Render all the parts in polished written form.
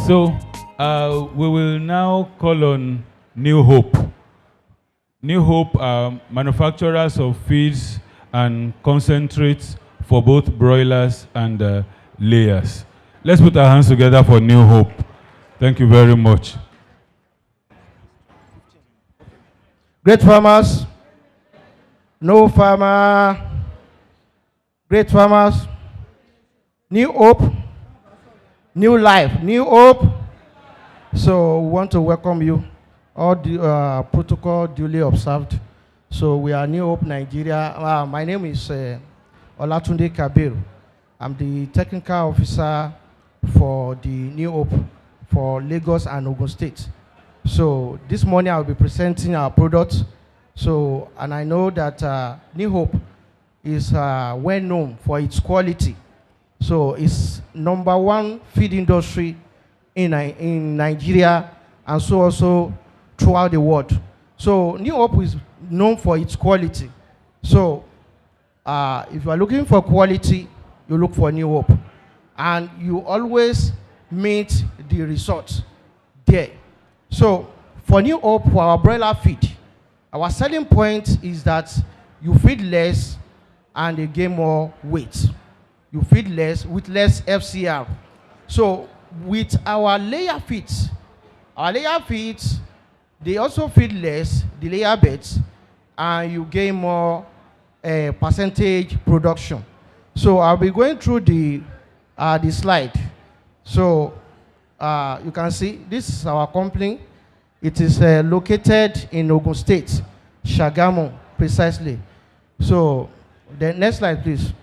So we will now call on New Hope. New Hope are manufacturers of feeds and concentrates for both broilers and layers. Let's put our hands together for New Hope. Thank you very much. Great farmers, no farmer, great farmers, new hope, new life, new hope. So we want to welcome you. All the protocol duly observed. So we are New Hope Nigeria. My name is Olatunde Kabir. I'm the technical officer for the New Hope for Lagos and Ogun State. So this morning I'll be presenting our products. So, and I know that New Hope is well known for its quality. So it's #1 feed industry in Nigeria and so also throughout the world. So New Hope is known for its quality. So if you are looking for quality, you look for New Hope. And you always meet the results there. So for New Hope, for our broiler feed, our selling point is that you feed less and you gain more weight. You feed less with less FCR. So with our layer feeds, they also feed less, the layer beds, and you gain more percentage production. So I'll be going through the slide. So you can see this is our company. It is located in Ogun State, Shagamu, precisely. So the next slide, please.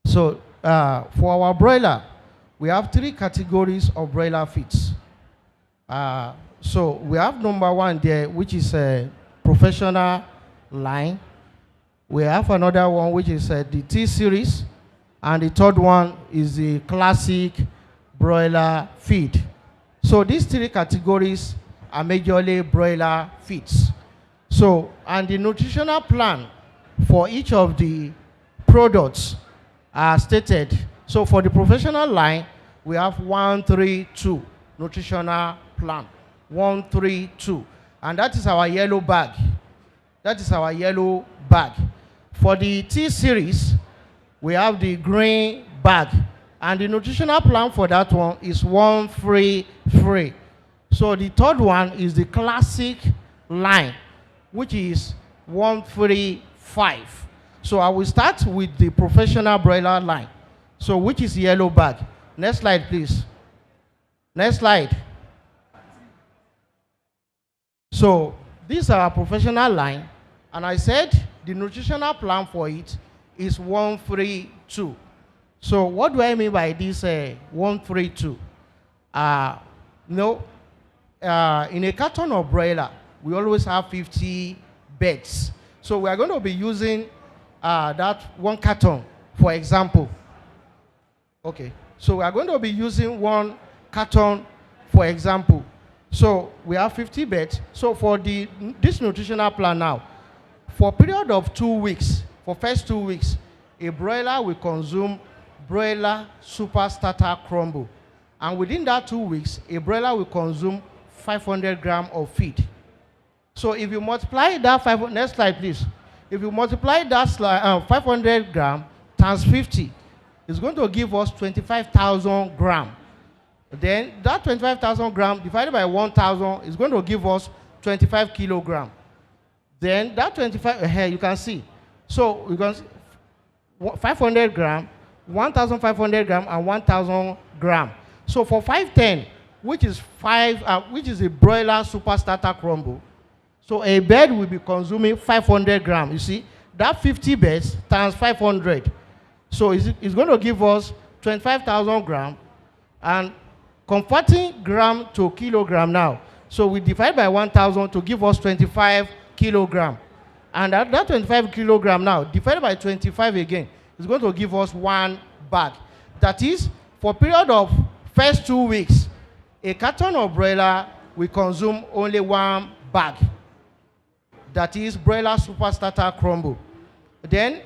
So for our broiler, we have 3 categories of broiler feeds. So we have #1 there, which is a professional line. We have another one, which is the T series. And the third one is the classic broiler feed. So these 3 categories are majorly broiler feeds. So, and the nutritional plan for each of the products are stated. So for the professional line, we have 132 nutritional plan. 132. And that is our yellow bag. That is our yellow bag. For the T series, we have the green bag. And the nutritional plan for that one is 133. So the third one is the classic line, which is 135. So I will start with the professional broiler line. So which is yellow bag. Next slide, please. Next slide. So this is our professional line. And I said the nutritional plan for it is 132. So what do I mean by this 132? In a carton of broiler, we always have 50 beds. So we are going to be using that 1 carton, for example. Okay, so we are going to be using 1 carton, for example. So we have 50 beds. So for this nutritional plan now, for a period of 2 weeks, for first 2 weeks, a broiler will consume broiler super starter crumble. And within that 2 weeks, a broiler will consume 500 grams of feed. So if you multiply that, next slide please. If you multiply that 500 grams times 50, it's going to give us 25,000 grams. Then that 25,000 grams divided by 1,000 is going to give us 25 kilograms. Then that 25, here you can see. So you can see 500 grams, 1,500 grams, and 1,000 grams. So for 510, which is a broiler super starter crumble, so a bed will be consuming 500 grams. You see, that 50 beds times 500. So it's going to give us 25,000 grams. And converting gram to kilogram now. So we divide by 1,000 to give us 25 kilogram. And that 25 kilogram now, divided by 25 again, is going to give us 1 bag. That is, for a period of first 2 weeks, a carton of broiler will consume only 1 bag. That is broiler super starter crumble. Then,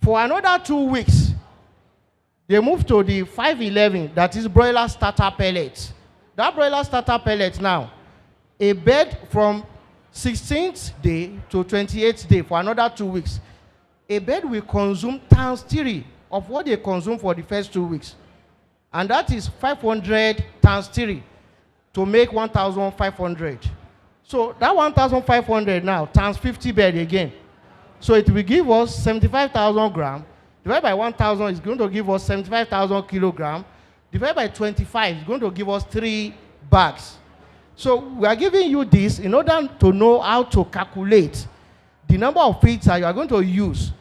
for another 2 weeks, They move to the 511, that is broiler starter pellet. That broiler starter pellet now, a bed from 16th day to 28th day for another 2 weeks. A bed will consume times 3 of what they consume for the first 2 weeks. And that is 500 times 3 to make 1,500. So that 1,500 now times 50 bed again. So it will give us 75,000 grams. Divided by 1,000 is going to give us 75,000 kilograms. Divided by 25 is going to give us 3 bags. So we are giving you this in order to know how to calculate the number of feeds that you are going to use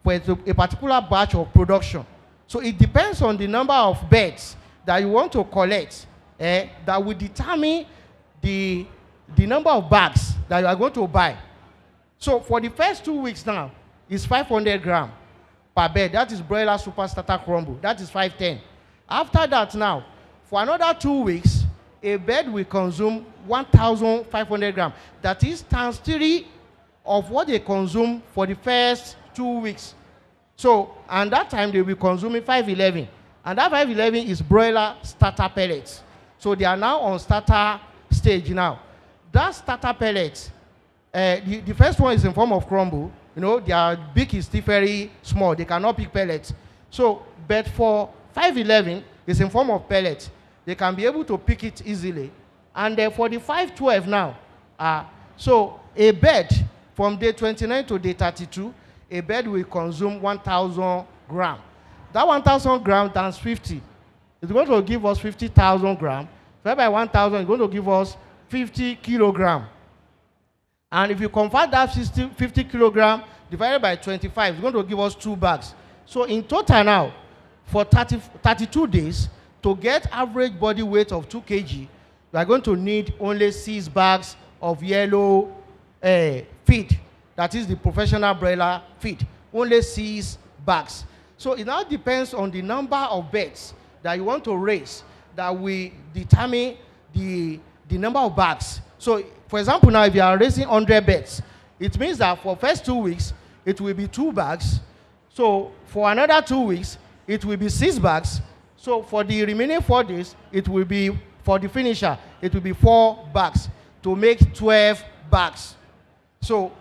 for a particular batch of production. So it depends on the number of beds that you want to collect that will determine the number of bags that you are going to buy. So for the first 2 weeks now, it's 500 grams per bed. That is broiler super starter crumble. That is 510. After that now, for another 2 weeks, a bed will consume 1,500 grams. That is times 3 of what they consume for the first 2 weeks. So, and that time they will be consuming 511. And that 511 is broiler starter pellets. So they are now on starter stage now. That starter pellets, the first one is in form of crumble. You know, their beak is still very small. They cannot pick pellets. So, but for 511, it's in form of pellets. They can be able to pick it easily. And for the 512 now, so a bed from day 29 to day 32, a bed will consume 1,000 grams. That 1,000 grams times 50 is going to give us 50,000 grams. Divided by 1,000 is going to give us 50 kilograms. And if you convert that 50 kilograms divided by 25, it's going to give us 2 bags. So in total now, for 32 days, to get average body weight of 2 kg, you are going to need only 6 bags of yellow feed. That is the professional broiler feed. Only 6 bags. So it now depends on the number of beds that you want to raise that will determine the number of bags. So, for example, now if you are raising 100 beds, it means that for first 2 weeks, it will be 2 bags. So, for another 2 weeks, it will be 6 bags. So, for the remaining 4 days, it will be, for the finisher, it will be 4 bags to make 12 bags. So,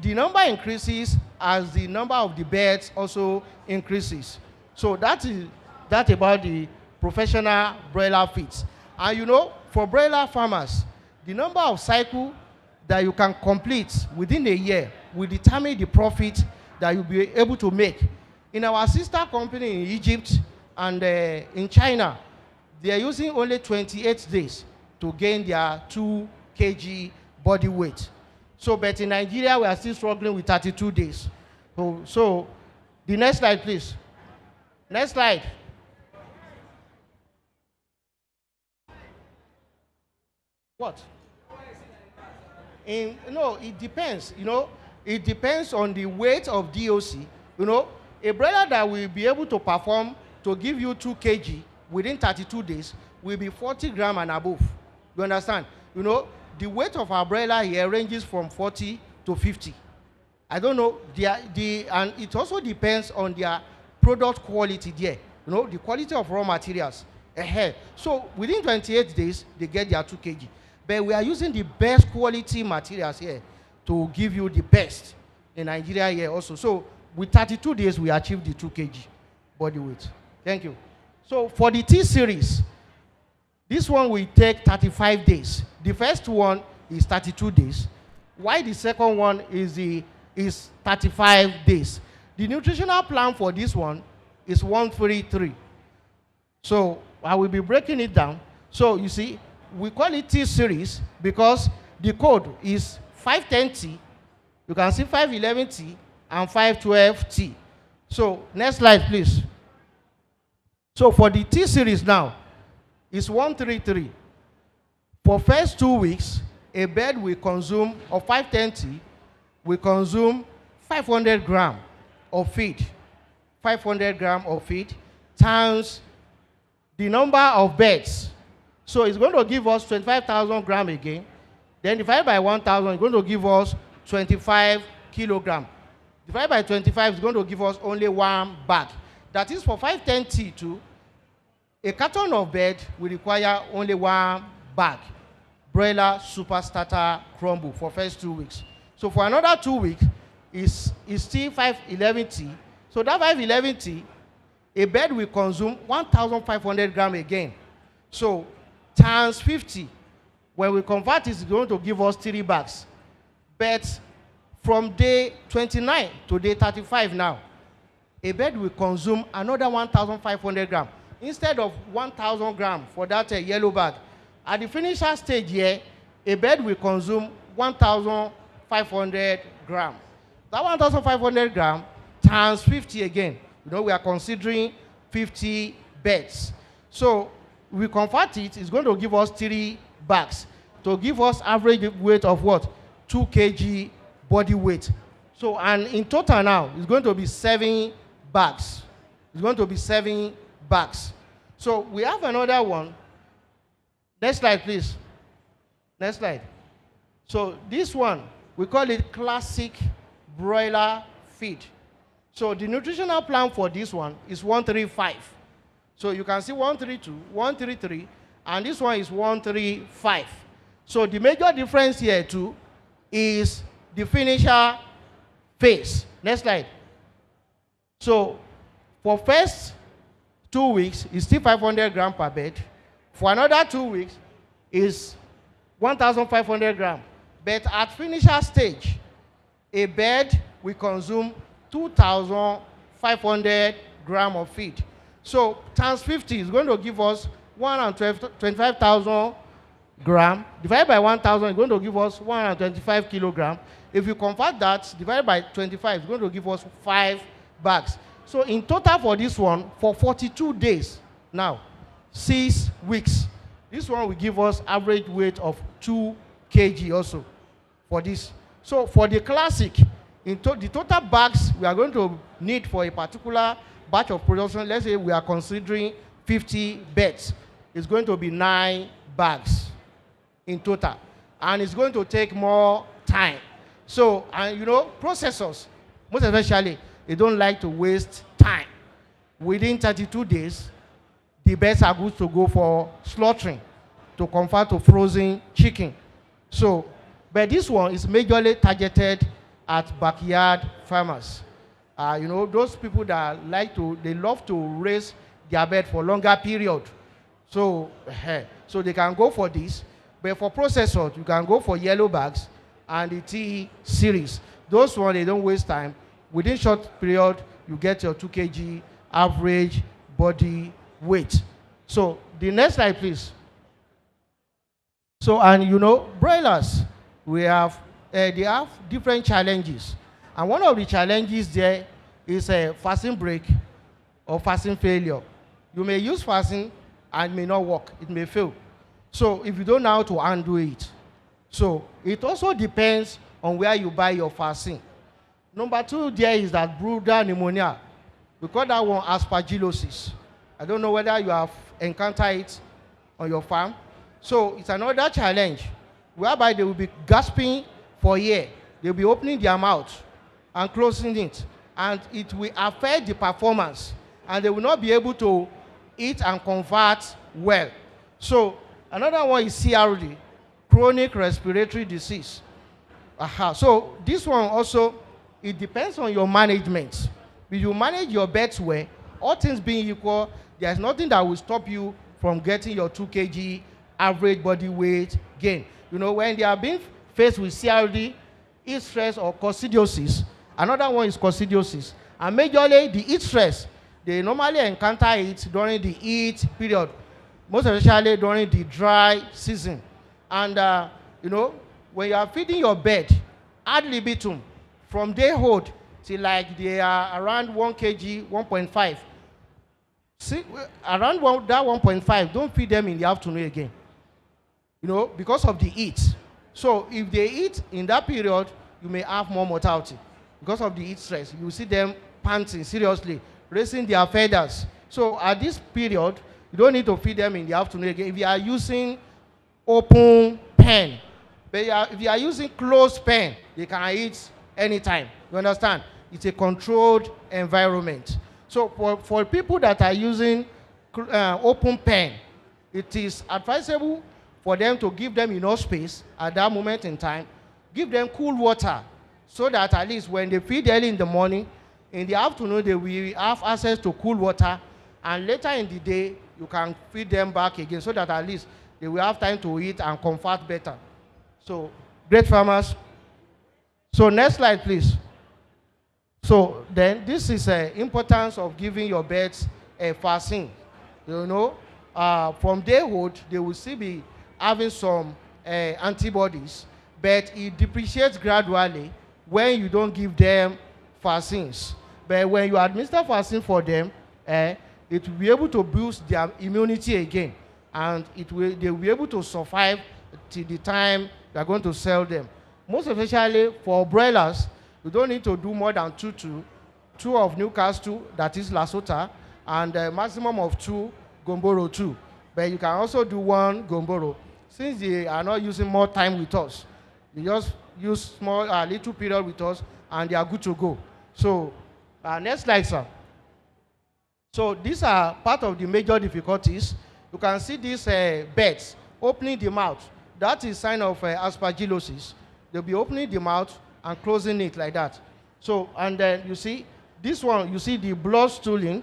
the number increases as the number of the beds also increases. So, that about the professional broiler feeds. And you know, for broiler farmers, the number of cycles that you can complete within a year will determine the profit that you'll be able to make. In our sister company in Egypt and in China, they are using only 28 days to gain their 2 kg body weight. So, but in Nigeria, we are still struggling with 32 days. So the next slide, please. Next slide. What? No, it depends. You know, it depends on the weight of DOC. You know, a broiler that will be able to perform to give you 2 kg within 32 days will be 40 grams and above. You understand? You know, the weight of our broiler here ranges from 40 to 50. I don't know. And it also depends on their product quality there. You know, the quality of raw materials. So within 28 days, they get their 2 kg. But we are using the best quality materials here to give you the best in Nigeria here also. So with 32 days, we achieve the 2 kg body weight. Thank you. So for the T series, this one will take 35 days. The first one is 32 days. Why the second one is 35 days. The nutritional plan for this one is 133. So I will be breaking it down. So you see, we call it T series because the code is 510T. You can see 511T and 512T. So next slide, please. So for the T series now, it's 133. For first 2 weeks, a bed will consume, of 510T, will consume 500 grams of feed. 500 grams of feed times the number of beds. So it's going to give us 25,000 grams again. Then divided by 1,000, it's going to give us 25 kilograms. Divided by 25 is going to give us only 1 bag. That is for 510T2, a carton of bed will require only 1 bag, broiler super starter crumble for first 2 weeks. So for another 2 weeks, is still 511T. So that 511T, a bed will consume 1,500 grams again. So times 50, when we convert it, it's going to give us 3 bags. But from day 29 to day 35 now, a bed will consume another 1,500 grams. Instead of 1,000 grams for that yellow bag, at the finisher stage here, a bed will consume 1,500 grams. That 1,500 grams times 50 again. You know, we are considering 50 beds. So we convert it, it's going to give us 3 bags to give us average weight of what? 2 kg body weight. So, and in total now, it's going to be 7 bags. It's going to be 7 bags. So we have another one. Next slide, please. Next slide. So this one, we call it classic broiler feed. So the nutritional plan for this one is 135. So you can see 132, 133, and this one is 135. So the major difference here too is the finisher phase. Next slide. So for first 2 weeks, it's still 500 grams per bed. For another 2 weeks, is 1,500 grams. But at finisher stage, a bed will consume 2,500 grams of feed. So times 50 is going to give us 125,000 grams. Divided by 1,000 is going to give us 125 kilograms. If you convert that, divided by 25, it's going to give us 5 bags. So in total for this one, for 42 days, now, 6 weeks, this one will give us average weight of 2 kg also for this. So for the classic, the total bags we are going to need for a particular batch of production, let's say we are considering 50 beds, it's going to be 9 bags in total. And it's going to take more time. So, and you know, processors, most especially, they don't like to waste time. Within 32 days, the beds are good to go for slaughtering, to convert to frozen chicken. So, but this one is majorly targeted at backyard farmers. You know, those people that they love to raise their bed for longer period. So, so they can go for this. But for processors, you can go for yellow bags and the T series. Those ones, they don't waste time. Within short period, you get your 2 kg average body weight. So the next slide, please. So, and you know, broilers, they have different challenges. And one of the challenges there is a fasting break or fasting failure. You may use fasting and it may not work. It may fail. So if you don't know how to undo it. So it also depends on where you buy your fasting. Number 2 there is that brooder pneumonia. We call that one aspergillosis. I don't know whether you have encountered it on your farm. So it's another challenge whereby they will be gasping for air. They'll be opening their mouth and closing it. And it will affect the performance. And they will not be able to eat and convert well. So another one is CRD, chronic respiratory disease. So this one also, it depends on your management. If you manage your beds well, all things being equal, there's nothing that will stop you from getting your 2 kg average body weight gain. You know, when they are being faced with CRD, heat stress or coccidiosis, another one is coccidiosis. And majorly the heat stress, they normally encounter it during the heat period, most especially during the dry season. And, you know, when you are feeding your bed, ad libitum, from day old till like they are around 1 kg, 1.5. See, around that 1.5, don't feed them in the afternoon again. You know, because of the heat. So if they eat in that period, you may have more mortality. Because of the heat stress, you see them panting seriously, raising their feathers. So at this period, you don't need to feed them in the afternoon again. If you are using open pen, but if you are using closed pen, they can eat anytime. You understand? It's a controlled environment. So for people that are using open pen, it is advisable for them to give them enough space at that moment in time, give them cool water, so that at least when they feed early in the morning, in the afternoon they will have access to cool water, and later in the day you can feed them back again, so that at least they will have time to eat and comfort better. So, great farmers. So next slide, please. So then this is the importance of giving your birds a vaccine. You know, from dayhood, they will still be having some antibodies, but it depreciates gradually when you don't give them vaccines. But when you administer vaccine for them, it will be able to boost their immunity again, and they will be able to survive till the time you are going to sell them. Most especially for broilers, you don't need to do more than two of Newcastle, that is Lasota, and a maximum of 2 Gomboro 2. But you can also do 1 Gomboro. Since they are not using more time with us, you just use small, little period with us, and they are good to go. So, next slide, sir. So these are part of the major difficulties. You can see these birds opening the mouth. That is sign of aspergillosis. They'll be opening the mouth and closing it like that. So, and then you see this one, you see the blood stooling,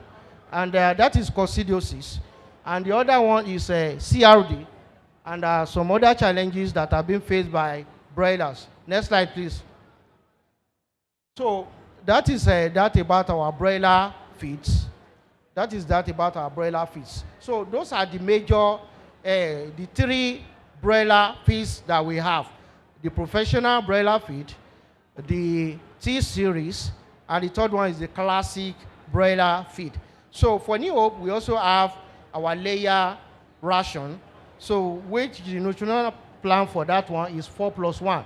and that is coccidiosis. And the other one is CRD, and some other challenges that are being faced by broilers. Next slide, please. So that is that about our broiler feeds. That is that about our broiler feeds. So those are the major, the 3 broiler feeds that we have: the professional broiler feed, the T-series, and the third one is the classic broiler feed. So for New Hope, we also have our layer ration. So which the nutritional plan for that one is 4+1.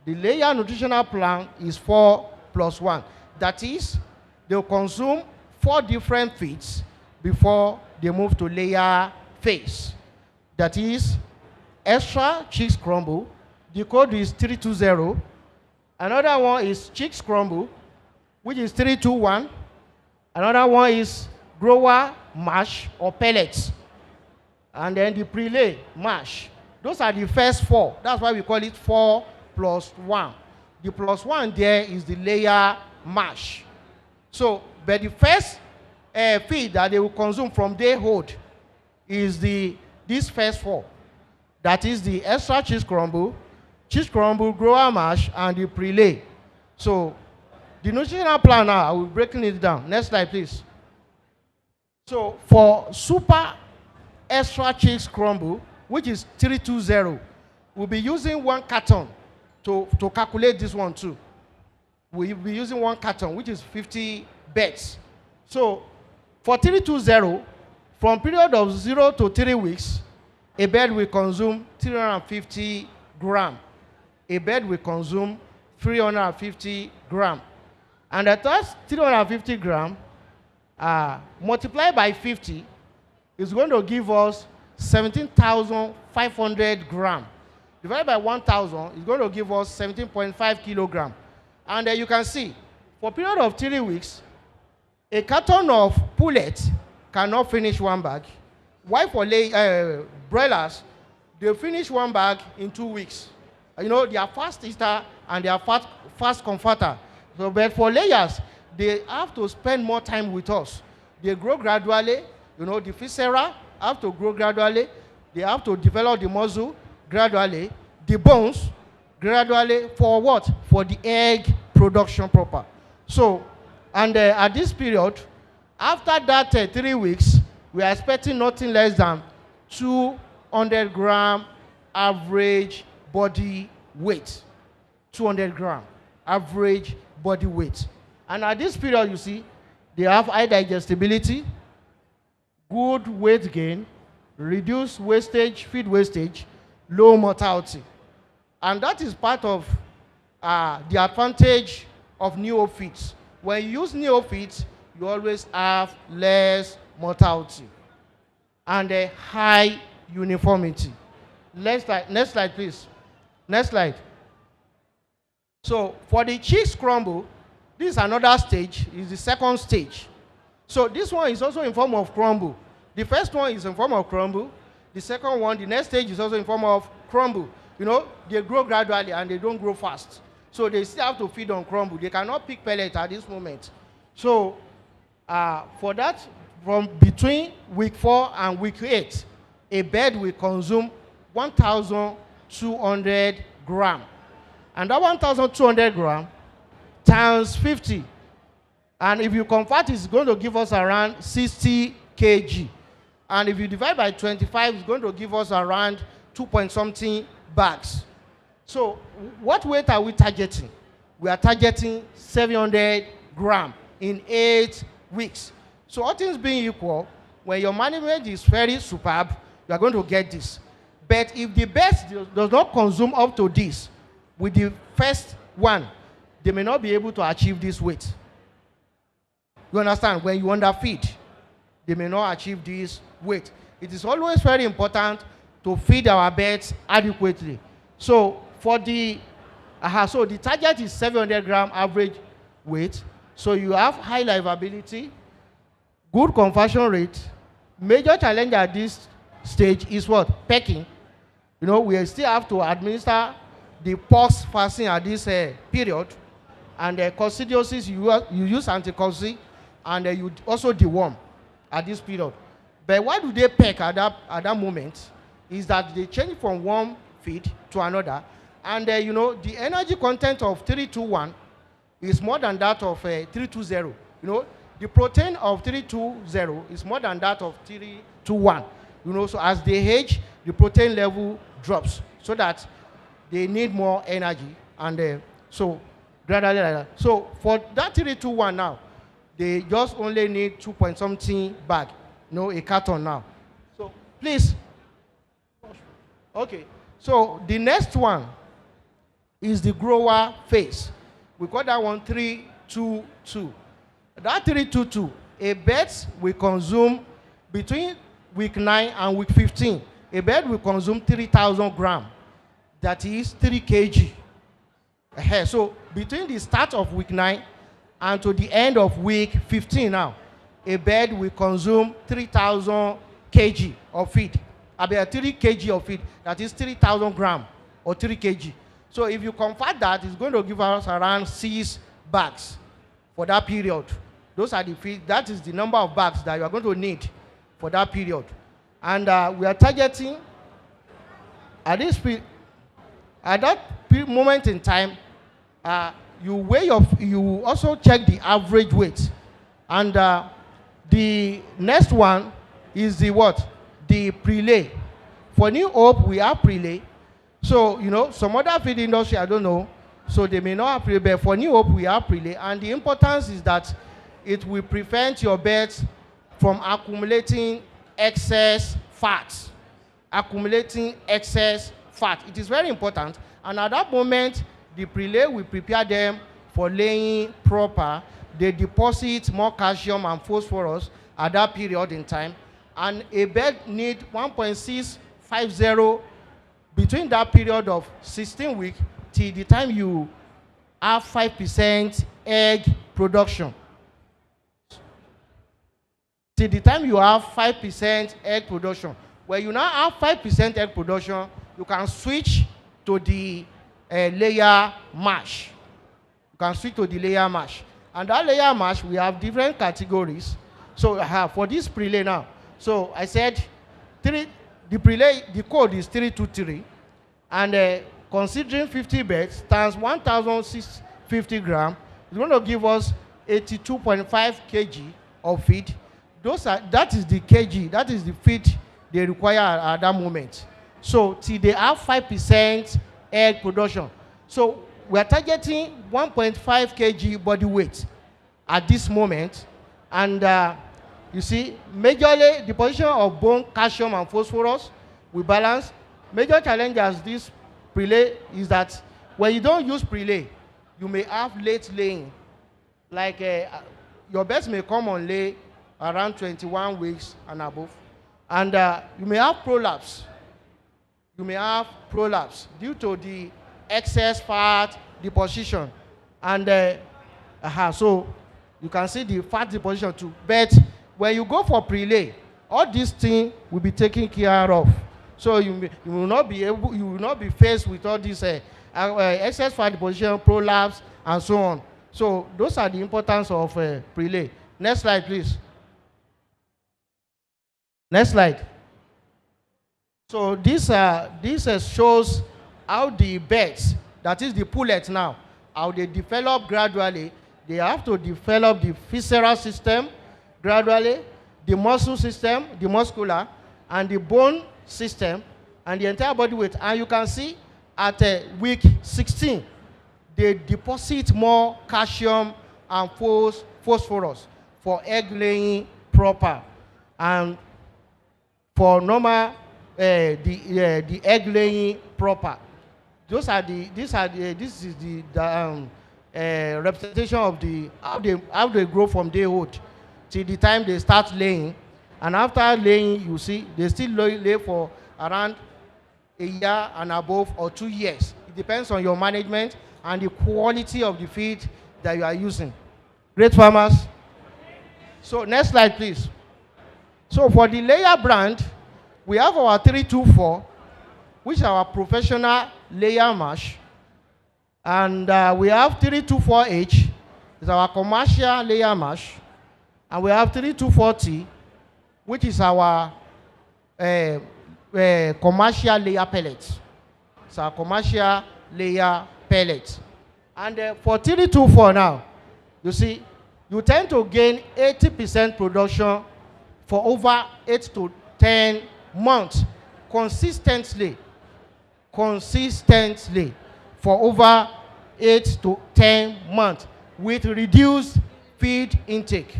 The layer nutritional plan is 4+1. That is, they'll consume 4 different feeds before they move to layer phase. That is, extra chicks crumble. The code is 320. Another one is chicks crumble, which is 321. Another one is grower mash or pellets. And then the prelay mash. Those are the first 4. That's why we call it 4+1. The +1 there is the layer mash. So, but the first feed that they will consume from dayhood is this first 4. That is the extra cheese crumble, grower mash, and the prelay. So, the nutritional plan now, I will breaking it down. Next slide, please. So, for super extra cheese crumble, which is 320, we'll be using 1 carton to calculate this one too. We'll be using 1 carton, which is 50 beds. So, for 320, from period of 0 to 3 weeks, a bed will consume 350 grams. A bed will consume 350 grams. And at that 350 grams, multiplied by 50, is going to give us 17,500 grams. Divided by 1,000 is going to give us 17.5 kilograms. And you can see, for a period of 3 weeks, a carton of pullet cannot finish 1 bag. Why for broilers, they finish 1 bag in 2 weeks. You know, they are fast eater and they are fast comforter. So, but for layers, they have to spend more time with us. They grow gradually. You know, the viscera have to grow gradually. They have to develop the muscle gradually. The bones gradually. For what? For the egg production proper. So, and at this period, after that 3 weeks, we are expecting nothing less than 200 gram average body weight. 200 gram average body weight. And at this period, you see, they have high digestibility, good weight gain, reduced wastage, feed wastage, low mortality. And that is part of the advantage of neo feeds. When you use neo feeds, you always have less mortality and a high uniformity. Next slide, please. Next slide. So for the cheese crumble, this is another stage, is the second stage. So this one is also in form of crumble. The first one is in form of crumble. The second one, the next stage is also in form of crumble. You know, they grow gradually and they don't grow fast. So they still have to feed on crumble. They cannot pick pellet at this moment. So for that, from between week 4 and week 8, a bed will consume 1,200 grams. And that 1,200 grams times 50. And if you convert, it's going to give us around 60 kg. And if you divide by 25, it's going to give us around 2-point-something bags. So what weight are we targeting? We are targeting 700 grams in 8 weeks. So all things being equal, when your management is very superb, you are going to get this. But if the best does not consume up to this, with the first one, they may not be able to achieve this weight. You understand? When you underfeed, they may not achieve this weight. It is always very important to feed our birds adequately. So for the the target is 700 gram average weight. So you have high livability, good conversion rate. Major challenge at this stage is what? Pecking. You know, we still have to administer the pox vaccine at this period. And coccidiosis, you use anti-cocci, and you also deworm at this period. But why do they peck at that moment? Is that they change from one feed to another. And you know, the energy content of 321 is more than that of 320. You know, the protein of 320 is more than that of 321. You know, so as they age, the protein level drops so that they need more energy. And so gradually like that. So for that 321 now, they just only need 2-point-something bag, you know, a carton now. So please. Okay. So the next one is the grower phase. We call that one 322. That 322, a bird will consume between week 9 and week 15. A bird will consume 3,000 grams. That is 3 kg. So between the start of week 9 and to the end of week 15 now, a bird will consume 3,000 kg of feed. About 3 kg of feed, that is 3,000 grams or 3 kg. So if you convert that, it's going to give us around 6 bags for that period. Those are the feed, that is the number of bags that you are going to need for that period. And we are targeting at that moment in time, you also check the average weight. And the next one is the what? The prelay. For New Hope, we have prelay. So, you know, some other feed industry, I don't know, so they may not have prelay, but for New Hope, we have prelay. And the importance is that it will prevent your birds from accumulating excess fat. Accumulating excess fat. It is very important. And at that moment, the prelay will prepare them for laying proper. They deposit more calcium and phosphorus at that period in time. And a bird needs 1.650 between that period of 16 weeks till the time you have 5% egg production. Till the time you have 5% egg production. When you now have 5% egg production, you can switch to the layer mash. You can switch to the layer mash. And that layer mash, we have different categories. So for this prelay now, so I said the prelay, the code is 323. And considering 50 birds times 1,650 grams, it's going to give us 82.5 kg of feed. That is the kg, that is the feed they require at that moment. So till they have 5% egg production. So we are targeting 1.5 kg body weight at this moment. And you see, majorly the position of bone, calcium, and phosphorus we balance. Major challenge as this prelay is that when you don't use prelay, you may have late laying. Like your birds may come on lay around 21 weeks and above. And you may have prolapse. You may have prolapse due to the excess fat deposition. And so You can see the fat deposition too. But when you go for prelay, all these things will be taken care of. So you will not be faced with all this excess fat deposition, prolapse, and so on. So those are the importance of prelay. Next slide, please. Next slide. So this shows how the beds, that is the pullet now, how they develop gradually. They have to develop the visceral system gradually, the muscle system, the muscular, and the bone system, and the entire body weight. And you can see at week 16, they deposit more calcium and phosphorus for egg laying proper, and for normal the egg laying proper. This is the representation of the how they grow from day old till the time they start laying. And after laying, you see they still lay for around a year and above, or 2 years. It depends on your management and the quality of the feed that you are using. Great farmers. So next slide, please. So for the layer brand, we have our 324, which is our professional layer mash. And we have 324H, is our commercial layer mash. And we have 3240, which is our commercial layer pellet. It's our commercial layer pellet. And for 324 now, you see, you tend to gain 80% production for over 8 to 10 months consistently for over 8 to 10 months with reduced feed intake.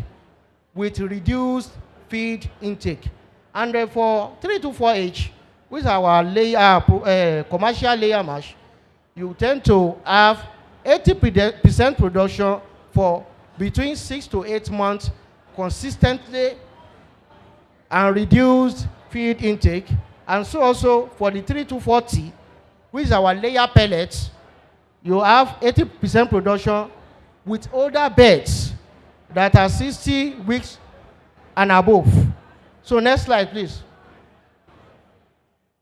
And for 324H, which is our layer, commercial layer mash, you tend to have 80% production for between 6 to 8 months consistently and reduced feed intake. And so also for the 3240, which is our layer pellets, you have 80% production with older beds that are 60 weeks and above. So next slide, please.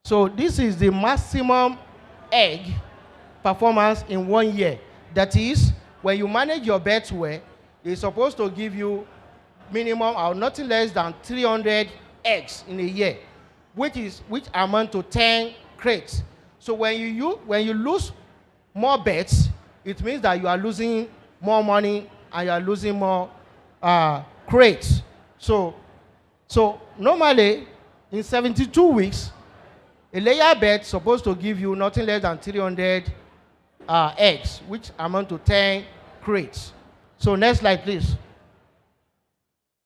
So this is the maximum egg performance in 1 year. That is, when you manage your beds well, it's supposed to give you minimum or nothing less than 300 eggs in a year, which amount to 10 crates. So when you lose more beds, it means that you are losing more money and you are losing more crates. So normally in 72 weeks, a layer bed is supposed to give you nothing less than 300 eggs, which amount to 10 crates. So next slide, please.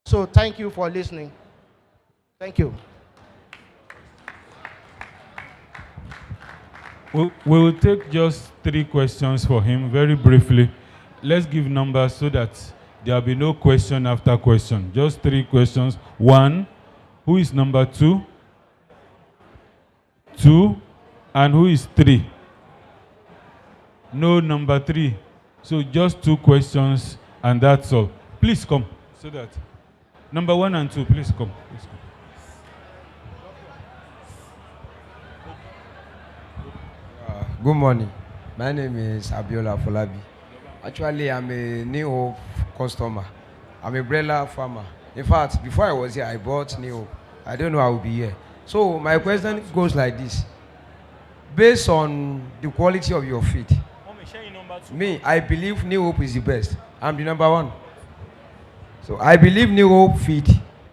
So thank you for listening. Thank you. We will take just 3 questions for him very briefly. Let's give numbers so that there will be no question after question. Just 3 questions. 1, who is number 2? 2, and who is 3? No number 3. So just 2 questions, and that's all. Please come, so that number 1 and 2, please come. Please come. Good morning. My name is Abiola Folabi. Actually, I'm a New Hope customer. I'm a broiler farmer. In fact, before I was here, I bought New Hope. I don't know I will be here. So my question goes like this. Based on the quality of your feed, me, I believe New Hope is the best. I'm the number 1. So I believe New Hope feed,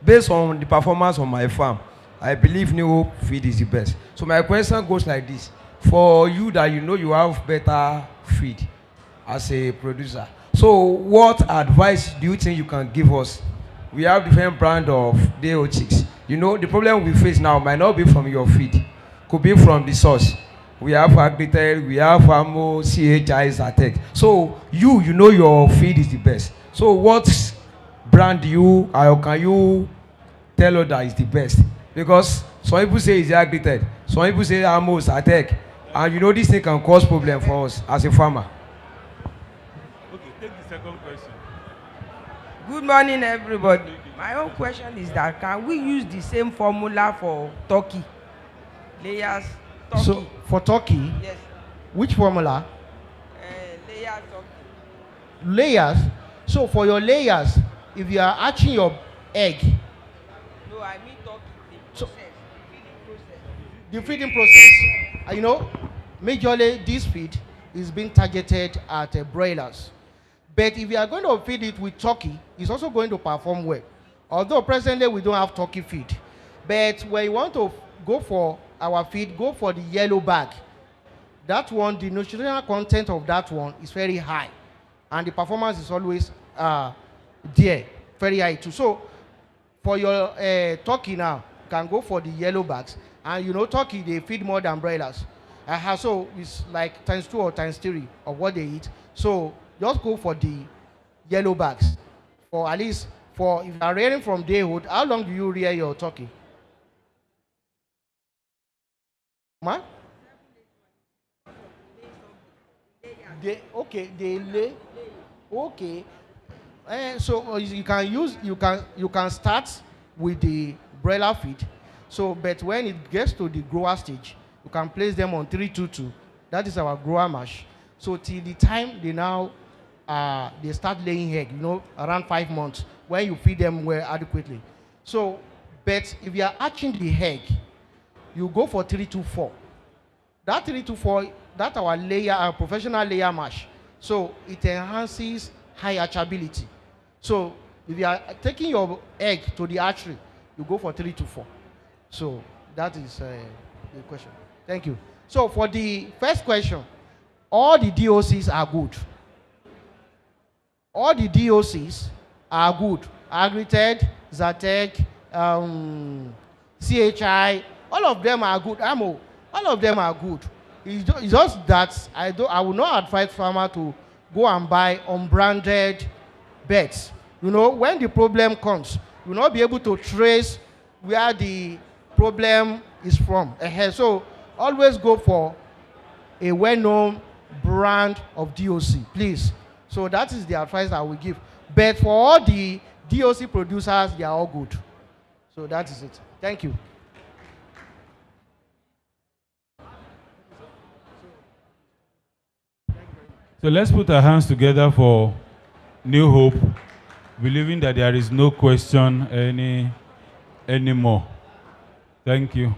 based on the performance on my farm, I believe New Hope feed is the best. So my question goes like this. For you that you know you have better feed as a producer, so what advice do you think you can give us? We have different brand of day-old chicks. You know, the problem we face now might not be from your feed, could be from the source. We have Agric, we have Ammo, CHI, Zatec. So you know your feed is the best. So what brand do you, or can you tell us that is the best? Because some people say it's Agric, some people say Ammo, Zatec. And you know this thing can cause problem for us as a farmer. Okay, take the second question. Good morning, everybody. My own question is that can we use the same formula for turkey? Layers, turkey. So for turkey, Yes. which formula? Layer turkey. Layers. So for your layers, if you are hatching your egg, No, I mean turkey. The So- process, the feeding process. the feeding process, majorly this feed is being targeted at broilers. But if you are going to feed it with turkey, it's also going to perform well. Although presently we don't have turkey feed. But when you want to go for our feed, go for the yellow bag. That one, the nutritional content of that one is very high. And the performance is always there, very high too. So for your turkey now, you can go for the yellow bags. And turkey, they feed more than broilers. So it's like times 2 or times 3 of what they eat. So just go for the yellow bags. For at least, if you are rearing from dayhood, how long do you rear your turkey? Ma? They lay. Okay. So you can start with the broiler feed. So, but when it gets to the grower stage, you can place them on 322. That is our grower mash. So till the time they start laying egg, around 5 months, when you feed them well adequately. So, but if you are hatching the egg, you go for 324. That 324, that's our professional layer mash. So it enhances high hatchability. So if you are taking your egg to the hatchery, you go for 324. So that is the question. Thank you. So for the first question, all the DOCs are good. All the DOCs are good. Agric, Zatec, CHI, all of them are good. AMO, all of them are good. It's just that I will not advise farmer to go and buy unbranded beds. When the problem comes, you will not be able to trace where the problem is from. So always go for a well-known brand of DOC, please. So that is the advice I will give. But for all the DOC producers, they are all good. So that is it. Thank you. So let's put our hands together for New Hope, believing that there is no question anymore. Thank you.